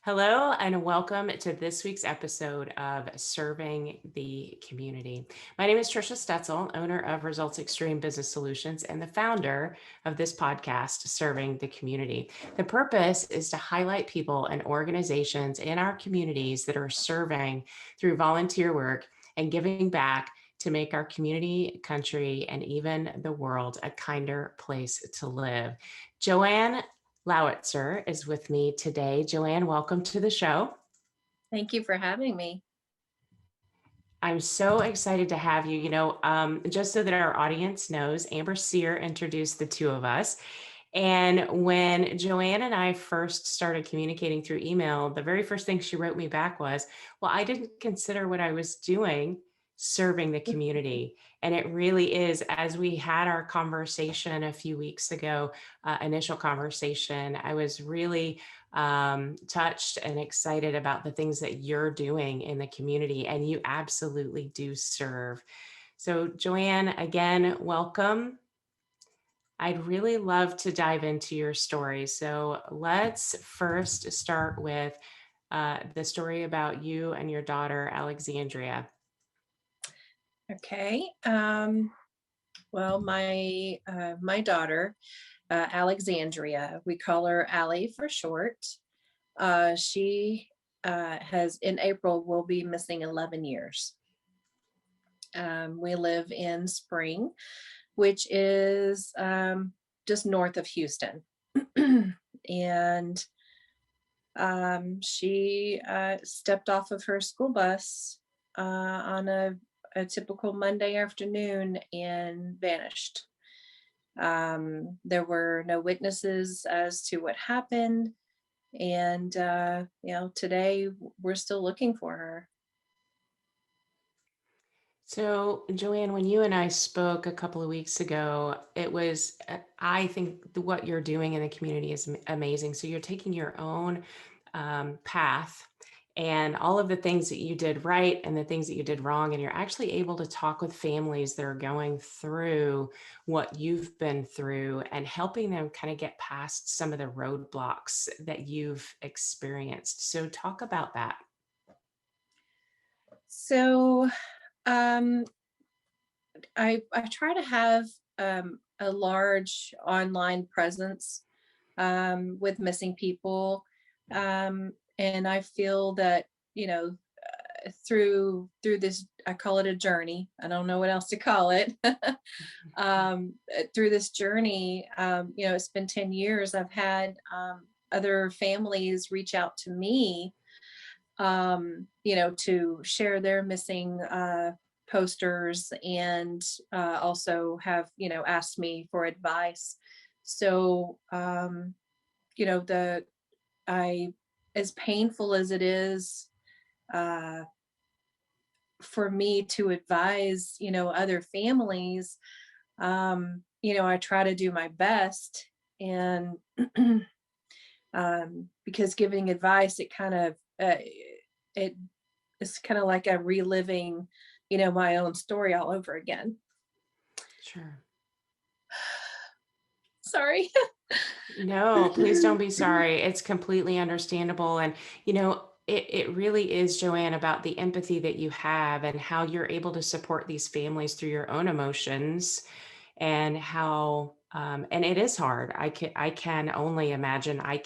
Hello, and welcome to this week's episode of Serving the Community. My name is Trisha Stetzel, owner of Results Extreme Business Solutions and the founder of this podcast, Serving the Community. The purpose is to highlight people and organizations in our communities that are serving through volunteer work and giving back to make our community, country, and even the world a kinder place to live. Joanne Lowitzer is with me today. Joanne, welcome to the show. Thank you for having me. I'm so excited to have you. Just so that our audience knows, Amber Sear introduced the two of us. And when Joanne and I first started communicating through email, the very first thing she wrote me back was, well, I didn't consider what I was doing serving the community. And it really is, as we had our conversation a few weeks ago, initial conversation, I was really touched and excited about the things that you're doing in the community, and you absolutely do serve. So, Joanne, again, welcome. I'd really love to dive into your story. So, let's first start with the story about you and your daughter, Alexandria. Okay. Well, my daughter, Alexandria, we call her Allie for short. She has in April will be missing 11 years. We live in Spring, which is just north of Houston, and she stepped off of her school bus on a typical Monday afternoon and vanished. There were no witnesses as to what happened. And, today we're still looking for her. So, Joanne, when you and I spoke a couple of weeks ago, it was, I think what you're doing in the community is amazing. So, you're taking your own path and all of the things that you did right and the things that you did wrong. And you're actually able to talk with families that are going through what you've been through and helping them kind of get past some of the roadblocks that you've experienced. So, talk about that. So, um, I try to have a large online presence with missing people. And I feel that, through this, I call it a journey. I don't know what else to call it. Through this journey, it's been 10 years. I've had other families reach out to me, to share their missing posters, and also have, asked me for advice. So, the I as painful as it is uh, for me to advise, other families, I try to do my best. And because giving advice, it kind of it it's kind of like I'm reliving, my own story all over again. Sure. Sorry. No, please don't be sorry. It's completely understandable. And, it really is, Joanne, about the empathy that you have and how you're able to support these families through your own emotions and how, and it is hard. I can only imagine. I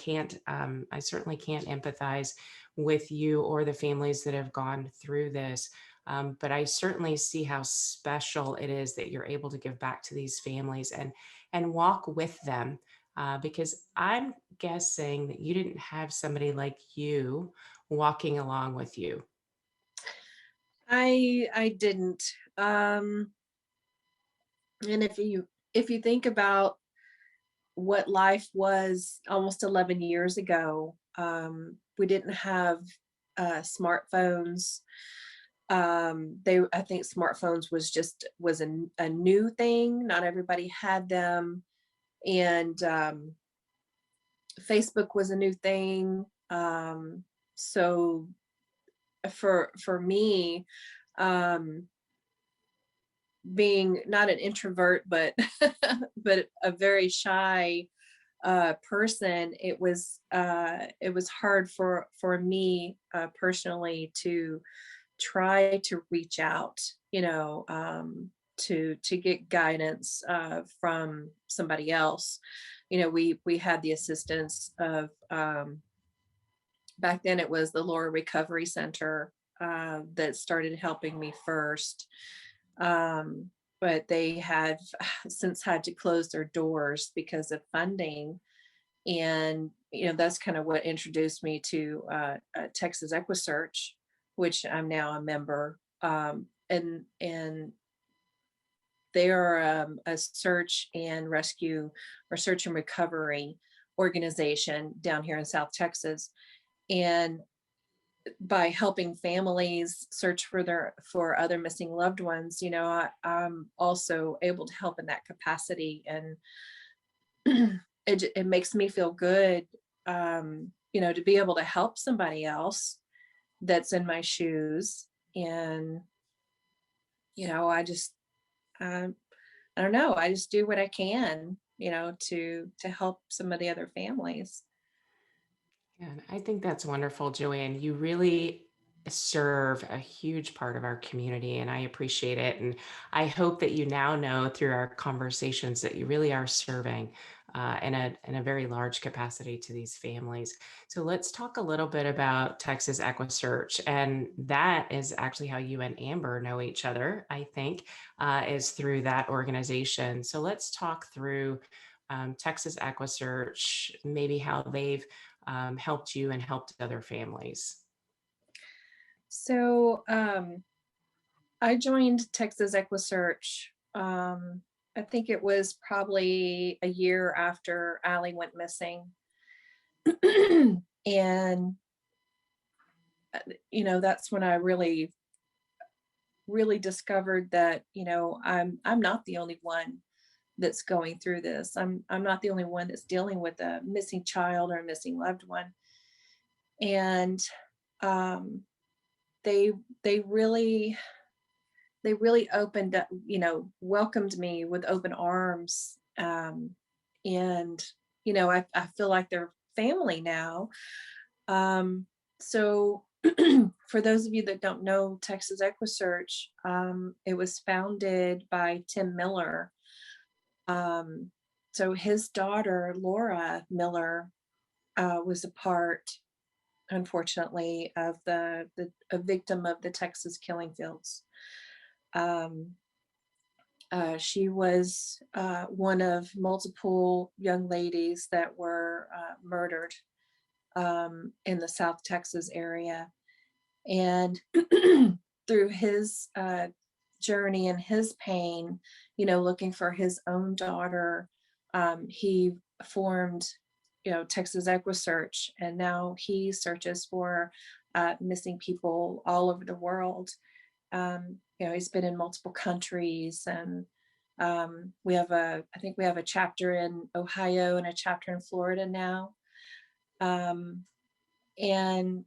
certainly can't empathize with you or the families that have gone through this. But I certainly see how special it is that you're able to give back to these families and walk with them, because I'm guessing that you didn't have somebody like you walking along with you. I didn't. And if you think about what life was almost 11 years ago, we didn't have smartphones. I think smartphones was a new thing. Not everybody had them. And Facebook was a new thing. So for me, um, being not an introvert, but but a very shy person, it was hard for me personally to try to reach out, to get guidance from somebody else. We had the assistance of back then it was the Laura Recovery Center that started helping me first. But they have since had to close their doors because of funding. And, that's kind of what introduced me to Texas EquuSearch, which I'm now a member. And they are a search and rescue or search and recovery organization down here in South Texas. And by helping families search for other missing loved ones, I'm also able to help in that capacity. And it makes me feel good, to be able to help somebody else that's in my shoes. And, I just, um, I don't know, I just do what I can, to help some of the other families. Yeah, and I think that's wonderful, Joanne. You really serve a huge part of our community, and I appreciate it. And I hope that you now know through our conversations that you really are serving in a very large capacity to these families. So let's talk a little bit about Texas EquuSearch, and that is actually how you and Amber know each other. I think is through that organization. So let's talk through Texas EquuSearch, maybe how they've helped you and helped other families. So I joined Texas EquuSearch. I think it was probably a year after Allie went missing. And that's when I really discovered that, I'm not the only one that's going through this. I'm not the only one that's dealing with a missing child or a missing loved one. And um, they they really they really opened up, welcomed me with open arms. And I feel like they're family now. So for those of you that don't know Texas EquuSearch, it was founded by Tim Miller. Um, so his daughter, Laura Miller, was a part, unfortunately, of a victim of the Texas killing fields. Um, she was one of multiple young ladies that were murdered in the South Texas area. And through his journey and his pain, looking for his own daughter, he formed, Texas EquuSearch, and now he searches for missing people all over the world. He's been in multiple countries, and I think we have a chapter in Ohio and a chapter in Florida now. Um, and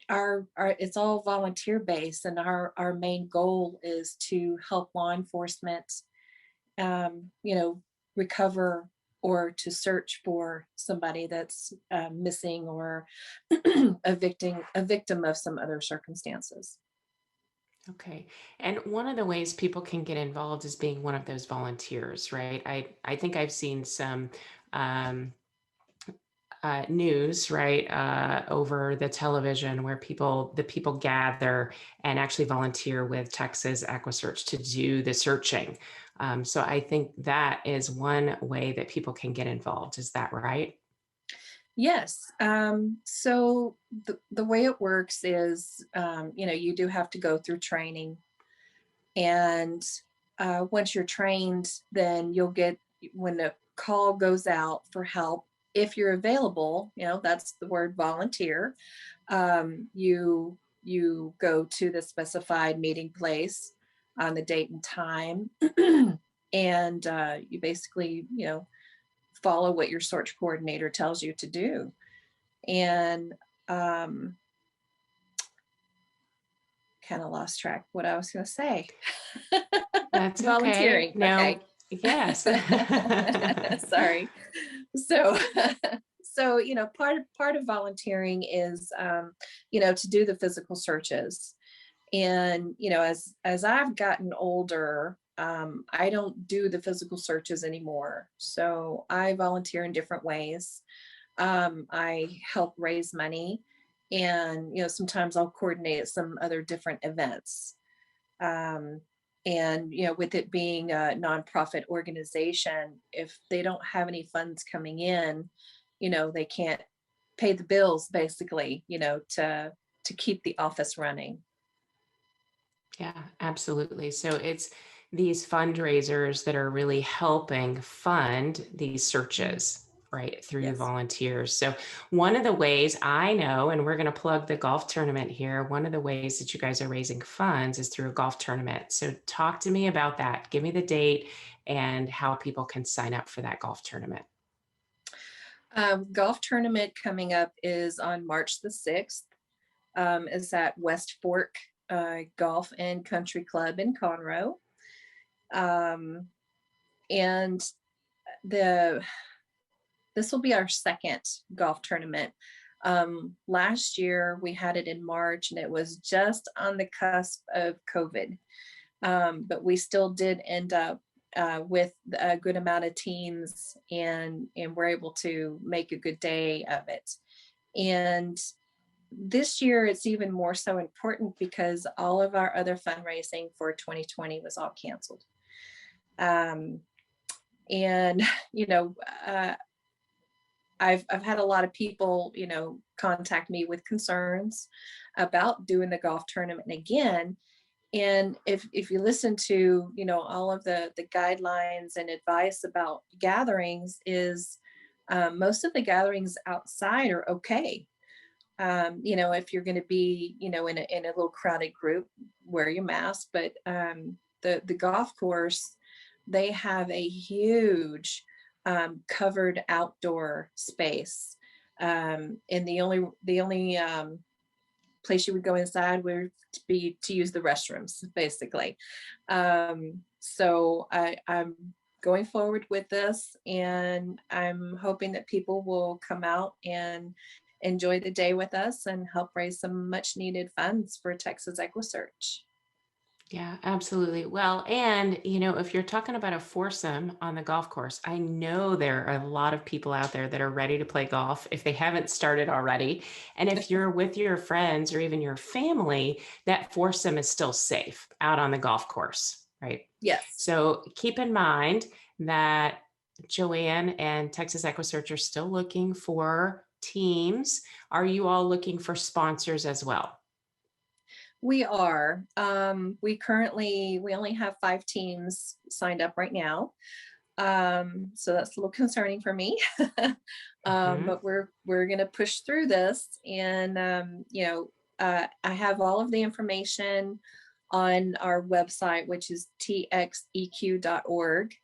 our it's all volunteer based, and our main goal is to help law enforcement, recover or to search for somebody that's missing or a victim of some other circumstances. Okay. And one of the ways people can get involved is being one of those volunteers, right? I think I've seen some um, news, right, over the television where the people gather and actually volunteer with Texas EquuSearch to do the searching. So I think that is one way that people can get involved. Is that right? Yes. So the way it works is, you do have to go through training. And once you're trained, then you'll get, when the call goes out for help, if you're available, that's the word volunteer. You go to the specified meeting place on the date and time, and you basically, follow what your search coordinator tells you to do. And um, kind of lost track what I was going to say. That's okay. Volunteering. Now, Okay. yes. Sorry. So, so, part of volunteering is, to do the physical searches. And, as I've gotten older, I don't do the physical searches anymore. So I volunteer in different ways. I help raise money, and, sometimes I'll coordinate some other different events. Um, and, with it being a nonprofit organization, if they don't have any funds coming in, they can't pay the bills basically, to keep the office running. Yeah, absolutely. So it's these fundraisers that are really helping fund these Mhm. searches, right, through Yes. volunteers. So one of the ways I know, and we're going to plug the golf tournament here, one of the ways that you guys are raising funds is through a golf tournament. So talk to me about that. Give me the date and how people can sign up for that golf tournament. Golf tournament coming up is on March the 6th. Is at West Fork Golf and Country Club in Conroe. Um, and the this will be our second golf tournament. Last year we had it in March, and it was just on the cusp of COVID. But we still did end up with a good amount of teams, and we're able to make a good day of it. And this year it's even more so important because all of our other fundraising for 2020 was all canceled. Um, and you know, uh, I've had a lot of people, contact me with concerns about doing the golf tournament again. And if you listen to, all of the guidelines and advice about gatherings, is most of the gatherings outside are okay. If you're going to be, in a little crowded group, wear your mask. But the golf course, they have a huge covered outdoor space, and the only place you would go inside would be to use the restrooms, basically. So I'm going forward with this, and I'm hoping that people will come out and enjoy the day with us and help raise some much needed funds for Texas EquuSearch. Yeah, absolutely. Well, and if you're talking about a foursome on the golf course, I know there are a lot of people out there that are ready to play golf if they haven't started already. And if you're with your friends or even your family, that foursome is still safe out on the golf course, right? Yes. So keep in mind that Joanne and Texas EquuSearch are still looking for teams. Are you all looking for sponsors as well? We are. We only have 5 teams signed up right now. So that's a little concerning for me. Mhm. But we're gonna push through this, and I have all of the information on our website, which is txeq.org.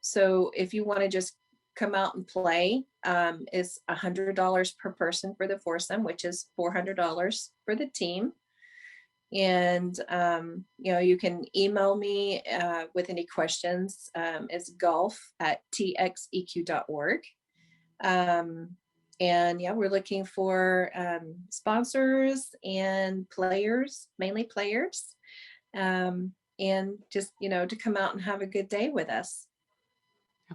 So if you want to just come out and play, it's $100 per person for the foursome, which is $400 for the team. And you can email me with any questions. It's golf@txeq.org. Um, and yeah, we're looking for sponsors and players, mainly players, and just to come out and have a good day with us.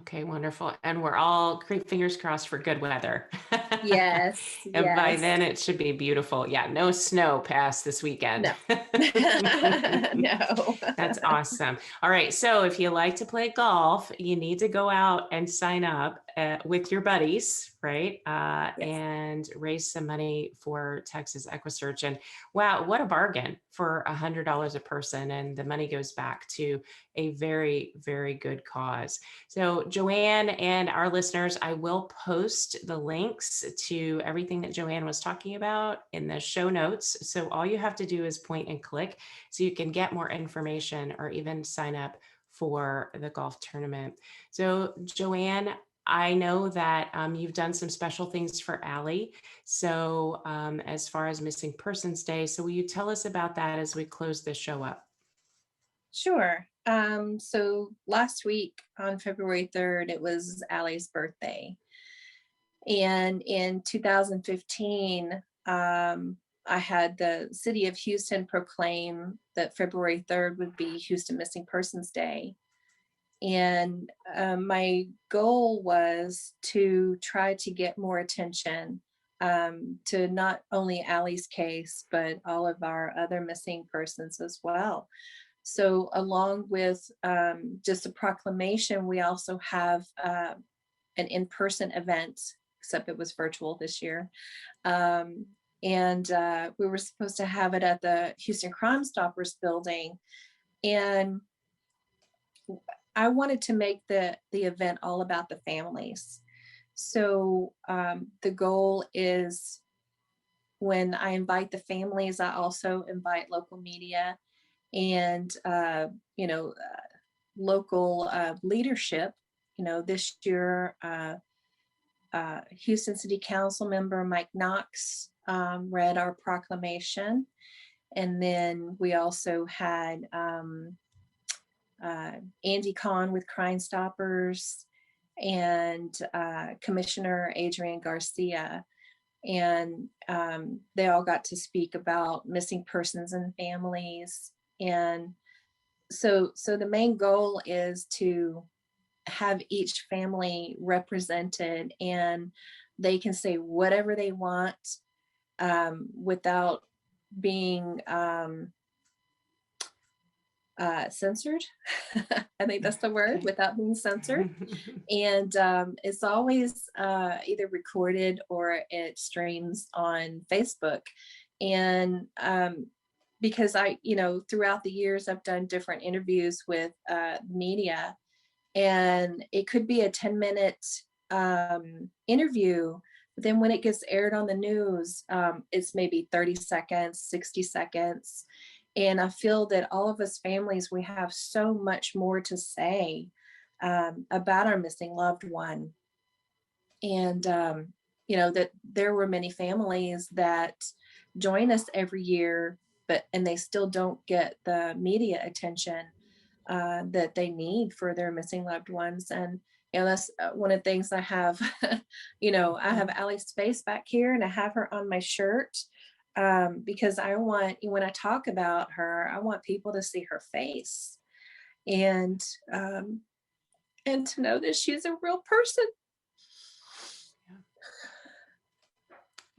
Okay, wonderful. And we're all great fingers crossed for good weather. Yes, And by yes. then it should be beautiful. Yeah, no snow past this weekend. No. No. That's awesome. All right. So if you like to play golf, you need to go out and sign up with your buddies, right? Yes. And raise some money for Texas EquuSearch. And wow, what a bargain for $100 a person. And the money goes back to a very, very good cause. So, Joanne and our listeners, I will post the links to everything that Joanne was talking about in the show notes. So, all you have to do is point and click so you can get more information or even sign up for the golf tournament. So, Joanne, I know that you've done some special things for Allie. So, as far as Missing Persons Day, so will you tell us about that as we close this show up? Sure. So last week on February 3rd, it was Allie's birthday. And in 2015, I had the city of Houston proclaim that February 3rd would be Houston Missing Persons Day. And my goal was to try to get more attention to not only Allie's case, but all of our other missing persons as well. So, along with just a proclamation, we also have an in person event, except it was virtual this year. Um, and we were supposed to have it at the Houston Crime Stoppers building. And I wanted to make the event all about the families. So the goal is when I invite the families, I also invite local media and local leadership. This year, Houston City Council member Mike Knox read our proclamation, and then we also had Andy Kahn with Crime Stoppers and Commissioner Adrian Garcia. And they all got to speak about missing persons and families. And so the main goal is to have each family represented, and they can say whatever they want without being censored. I think that's the word, Okay. without being censored. And it's always either recorded or it streams on Facebook. And because throughout the years, I've done different interviews with media, and it could be a 10-minute interview. But then when it gets aired on the news, it's maybe 30 seconds, 60 seconds. And I feel that all of us families, we have so much more to say about our missing loved one. And, that there were many families that join us every year, and they still don't get the media attention that they need for their missing loved ones. And that's one of the things I have. I have Allie's face back here, and I have her on my shirt because I want, when I talk about her, I want people to see her face and um, and to know that she's a real person. Yeah,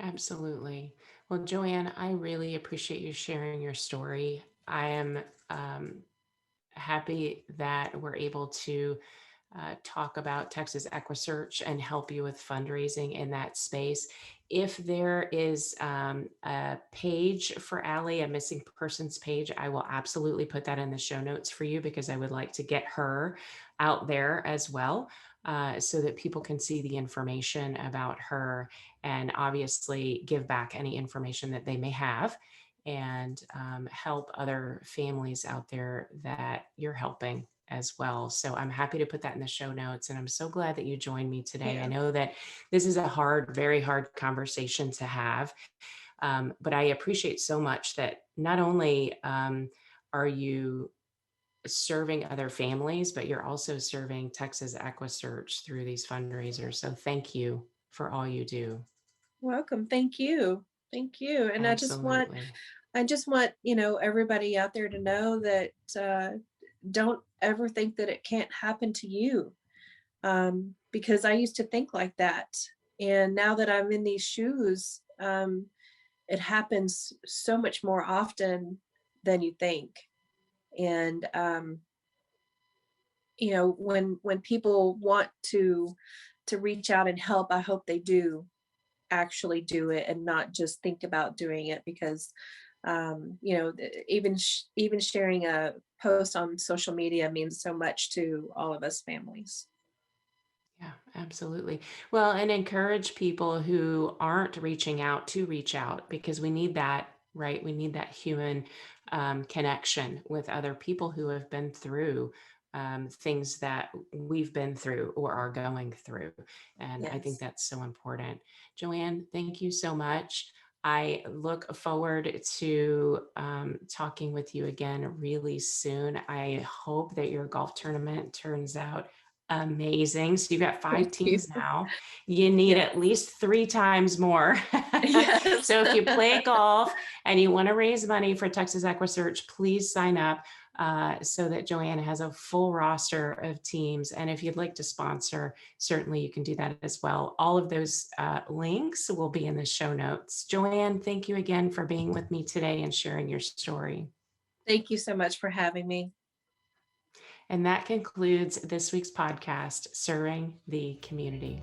absolutely. Well, Joanne, I really appreciate you sharing your story. I am happy that we're able to talk about Texas EquuSearch and help you with fundraising in that space. If there is a page for Allie, a missing persons page, I will absolutely put that in the show notes for you, because I would like to get her out there as well. So that people can see the information about her and obviously give back any information that they may have, and help other families out there that you're helping as well. So I'm happy to put that in the show notes. And I'm so glad that you joined me today. I Yeah. know that this is a hard, very hard conversation to have. But I appreciate so much that not only are you serving other families, but you're also serving Texas EquuSearch through these fundraisers. So thank you for all you do. Welcome. Thank you. Thank you. And Absolutely. I just want, everybody out there to know that don't ever think that it can't happen to you. Because I used to think like that. And now that I'm in these shoes, it happens so much more often than you think. And when people want to reach out and help, I hope they do actually do it and not just think about doing it, because even sharing a post on social media means so much to all of us families. Yeah, absolutely. Well, and encourage people who aren't reaching out to reach out, because we need that, right? We need that human connection with other people who have been through things that we've been through or are going through. And I think Yes. that's so important. Joanne, thank you so much. I look forward to talking with you again really soon. I hope that your golf tournament turns out amazing. So you've got Thank 5 you. teams now. You need Yeah. at least 3 times more. Yes. So if you play golf and you want to raise money for Texas EquuSearch, please sign up so that Joanna has a full roster of teams. And if you'd like to sponsor, certainly you can do that as well. All of those links will be in the show notes. Joanne, thank you again for being with me today and sharing your story. Thank you so much for having me. And that concludes this week's podcast, Serving the Community.